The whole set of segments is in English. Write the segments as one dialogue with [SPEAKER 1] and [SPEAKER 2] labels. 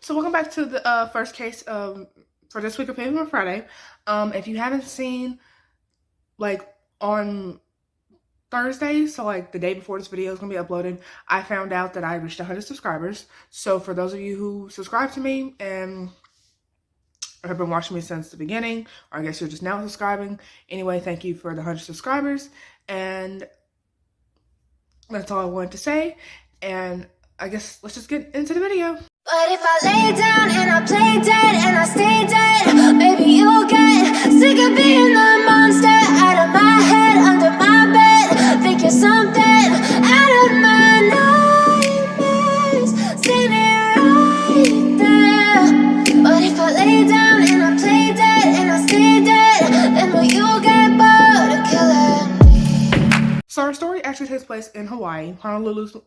[SPEAKER 1] So welcome back to the first case for this week of Favorite Friday. If you haven't seen, like, on Thursday, so like the day before this video is going to be uploaded, I found out that I reached 100 subscribers. So for those of you who subscribe to me and have been watching me since the beginning, or I guess you're just now subscribing, anyway, thank you for the 100 subscribers. And that's all I wanted to say. And I guess let's just get into the video.
[SPEAKER 2] But if I lay down and I play dead and I stay dead, maybe you'll get sick of being the monster out of my head, under my bed. Think you're something out of my nightmares, standing right there. But if I lay down and I play dead and I stay dead, then will you get bored of killing me?
[SPEAKER 1] So our story actually takes place in Hawaii, Honolulu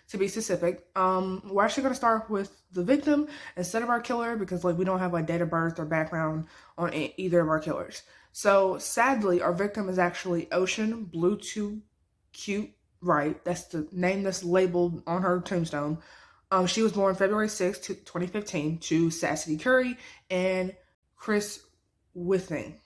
[SPEAKER 1] to be specific. We're actually going to start with the victim instead of our killer because we don't have date of birth or background on either of our killers. So sadly, our victim is actually Ocean Wright. That's the name that's labeled on her tombstone. She was born February 6, 2015 to Sassy Curry and Chris Withing.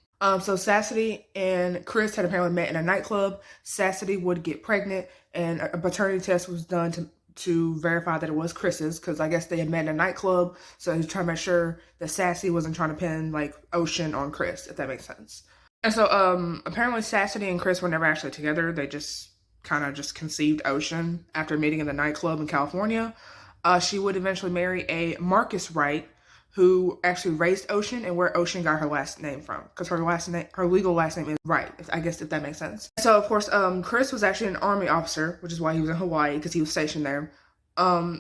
[SPEAKER 1] So Sassy and Chris had apparently met in a nightclub. Sassy would get pregnant, and a paternity test was done to verify that it was Chris's, because I guess they had met in a nightclub, so he was trying to make sure that Sassy wasn't trying to pin Ocean on Chris, if that makes sense. And so apparently Sassy and Chris were never actually together. They just kind of just conceived Ocean after meeting in the nightclub in California. She would eventually marry a Marcus Wright, who actually raised Ocean, and where Ocean got her last name from, because her legal last name is Wright, I guess, if that makes sense. So of course, Chris was actually an Army officer, which is why he was in Hawaii, because he was stationed there.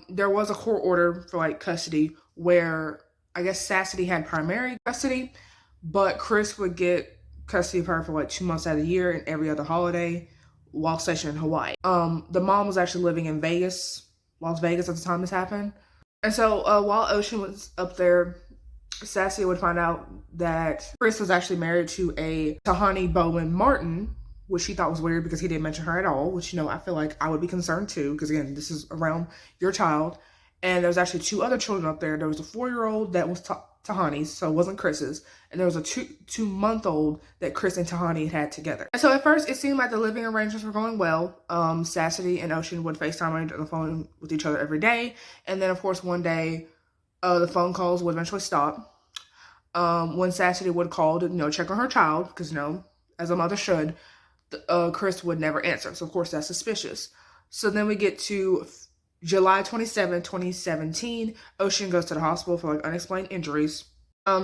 [SPEAKER 1] There was a court order for custody where I guess Sassy had primary custody, but Chris would get custody of her for 2 months out of the year and every other holiday while stationed in Hawaii. The mom was actually living in Las Vegas at the time this happened. And so while Ocean was up there, Sassy would find out that Chris was actually married to a Tahani Bowen Martin, which she thought was weird because he didn't mention her at all, which, I feel like I would be concerned too, because again, this is around your child. And there was actually 2 other children up there. There was a 4-year-old that was Tahani's, so it wasn't Chris's. And there was a 2-month-old that Chris and Tahani had together. And so at first, it seemed like the living arrangements were going well. Sassy and Ocean would FaceTime on the phone with each other every day. And then, of course, one day, the phone calls would eventually stop. When Sassy would call to, check on her child, because, as a mother should, Chris would never answer. So, of course, that's suspicious. So then we get to July 27, 2017, Ocean goes to the hospital for unexplained injuries.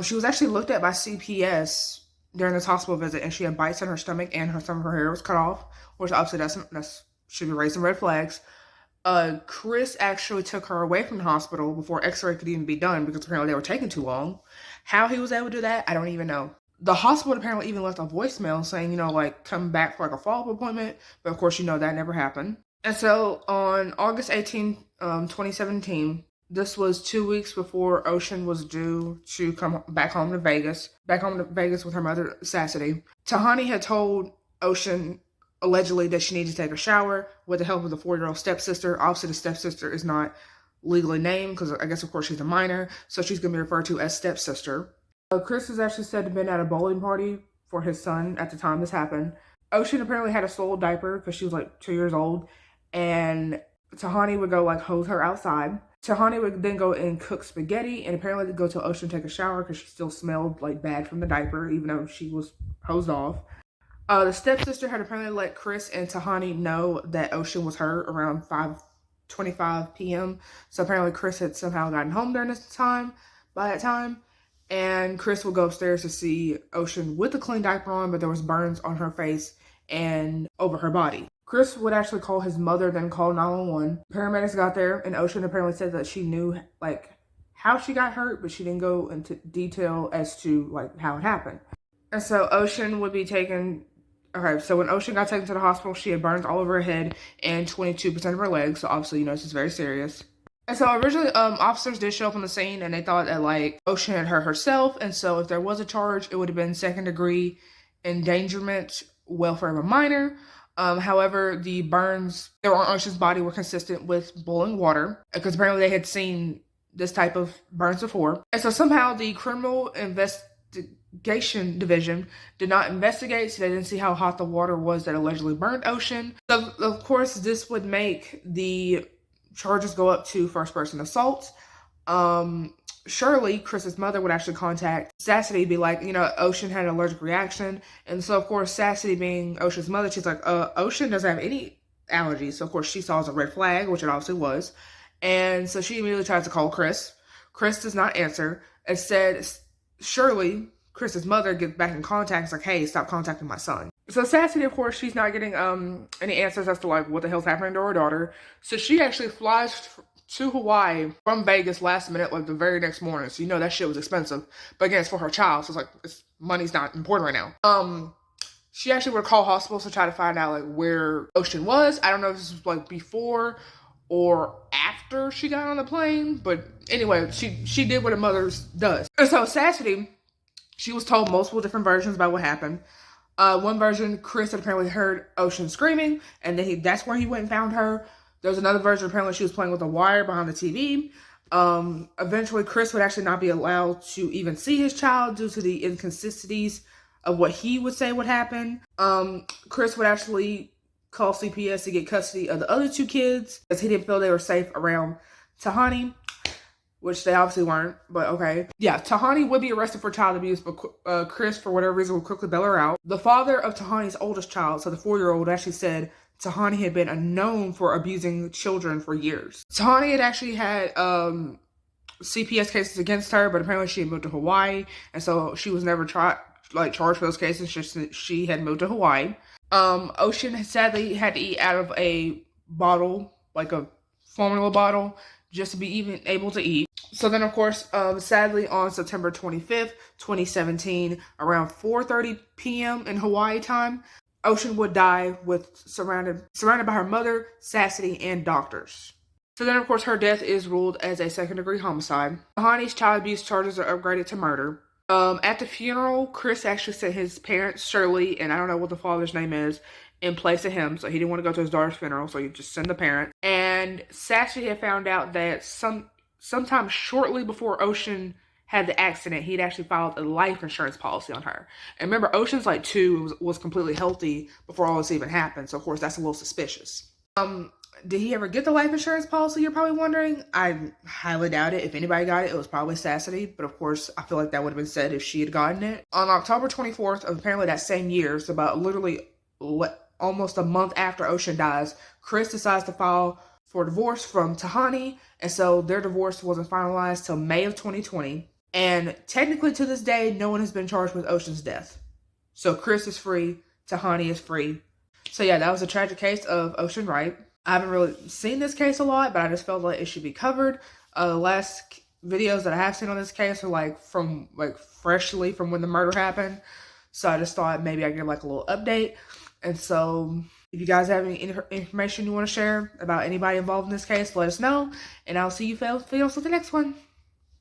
[SPEAKER 1] She was actually looked at by CPS during this hospital visit, and she had bites on her stomach, and some of her hair was cut off, which obviously that's should be raising red flags. Chris actually took her away from the hospital before X-ray could even be done because apparently they were taking too long. How he was able to do that, I don't even know. The hospital apparently even left a voicemail saying, come back for a follow-up appointment, but of course, that never happened. And so on August 18, 2017, this was 2 weeks before Ocean was due to come back home to Vegas with her mother, Sassy. Tahani had told Ocean allegedly that she needed to take a shower with the help of the 4-year-old stepsister. Obviously, the stepsister is not legally named because I guess, of course, she's a minor, so she's going to be referred to as stepsister. Chris is actually said to have been at a bowling party for his son at the time this happened. Ocean apparently had a soiled diaper because she was 2 years old. And Tahani would go hose her outside. Tahani would then go and cook spaghetti and apparently go to Ocean take a shower because she still smelled bad from the diaper, even though she was hosed off. The stepsister had apparently let Chris and Tahani know that Ocean was hurt around 5:25 p.m. So apparently Chris had somehow gotten home during this time, by that time. And Chris would go upstairs to see Ocean with a clean diaper on, but there was burns on her face and over her body. Chris would actually call his mother, then call 911. Paramedics got there, and Ocean apparently said that she knew, how she got hurt, but she didn't go into detail as to, how it happened. And so Ocean would be taken... Okay, so when Ocean got taken to the hospital, she had burns all over her head and 22% of her legs, so obviously, this is very serious. And so originally, officers did show up on the scene, and they thought that, Ocean had hurt herself, and so if there was a charge, it would have been second-degree endangerment, welfare of a minor. However, the burns that were on Ocean's body were consistent with boiling water because apparently they had seen this type of burns before. And so somehow the criminal investigation division did not investigate, so they didn't see how hot the water was that allegedly burned Ocean. So of course this would make the charges go up to first person assault. Shirley, Chris's mother, would actually contact Sassy, be like, Ocean had an allergic reaction. And so of course Sassy, being Ocean's mother, she's like, Ocean doesn't have any allergies. So of course she saw as a red flag, which it obviously was. And so she immediately tries to call Chris. Chris does not answer. Instead, Shirley, Chris's mother, gets back in contact. It's like, hey, stop contacting my son. So Sassy, of course, she's not getting any answers as to like what the hell's happening to her daughter. So she actually flies to Hawaii from Vegas last minute, like the very next morning. So that shit was expensive. But again, it's for her child. So it's like, money's not important right now. She actually would call hospitals to try to find out like where Ocean was. I don't know if this was like before or after she got on the plane, but anyway, she did what a mother does. And so Sassy, she was told multiple different versions about what happened. One version, Chris had apparently heard Ocean screaming, and then that's where he went and found her. There was another version, apparently she was playing with a wire behind the TV. Eventually, Chris would actually not be allowed to even see his child due to the inconsistencies of what he would say would happen. Chris would actually call CPS to get custody of the other two kids because he didn't feel they were safe around Tahani, which they obviously weren't, but okay. Yeah, Tahani would be arrested for child abuse, but Chris, for whatever reason, would quickly bail her out. The father of Tahani's oldest child, so the 4-year-old, actually said Tahani had been known for abusing children for years. Tahani had actually had CPS cases against her, but apparently she had moved to Hawaii, and so she was never charged for those cases. Just she had moved to Hawaii. Ocean sadly had to eat out of a bottle, like a formula bottle, just to be even able to eat. So then, of course, sadly, on September 25th, 2017, around 4:30 p.m. in Hawaii time, Ocean would die surrounded by her mother, Sassy, and doctors. So then, of course, her death is ruled as a second-degree homicide. Tahani's child abuse charges are upgraded to murder. At the funeral, Chris actually sent his parents, Shirley, and I don't know what the father's name is, in place of him. So he didn't want to go to his daughter's funeral, so he just sent the parent. And Sassy had found out that sometime shortly before Ocean had the accident, he'd actually filed a life insurance policy on her. And remember, Ocean's like 2, was completely healthy before all this even happened. So of course, that's a little suspicious. Did he ever get the life insurance policy, you're probably wondering? I highly doubt it. If anybody got it, it was probably Sassy. But of course, I feel like that would have been said if she had gotten it. On October 24th of apparently that same year, so about literally almost a month after Ocean dies, Chris decides to file for divorce from Tahani. And so their divorce wasn't finalized till May of 2020. And technically to this day, no one has been charged with Ocean's death. So Chris is free, Tahani is free. So yeah, that was a tragic case of Ocean Wright. I haven't really seen this case a lot, but I just felt like it should be covered. The last videos that I have seen on this case are freshly from when the murder happened. So I just thought maybe I'd give like a little update. And so if you guys have any information you want to share about anybody involved in this case, let us know. And I'll see you fellas with the next one.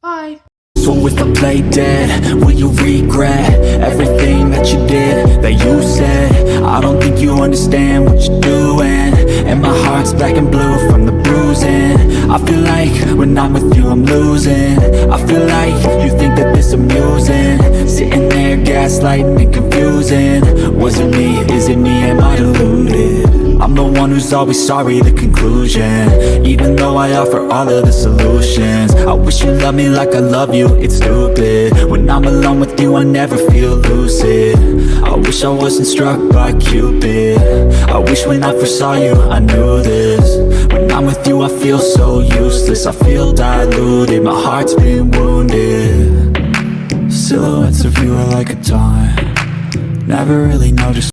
[SPEAKER 1] Bye.
[SPEAKER 3] So if I play dead, will you regret everything that you did, that you said? I don't think you understand what you're doing, and my heart's black and blue from the bruising. I feel like when I'm with you I'm losing. I feel like you think that this amusing, sitting there gaslighting and confusing. Was it me? Is it me? Am I deluded? I'm the one who's always sorry, the conclusion. Even though I offer all of the solutions, I wish you loved me like I love you, it's stupid. When I'm alone with you I never feel lucid. I wish I wasn't struck by Cupid. I wish when I first saw you I knew this. When I'm with you I feel so useless, I feel diluted, my heart's been wounded. Silhouettes of you are like a taunt, never really know just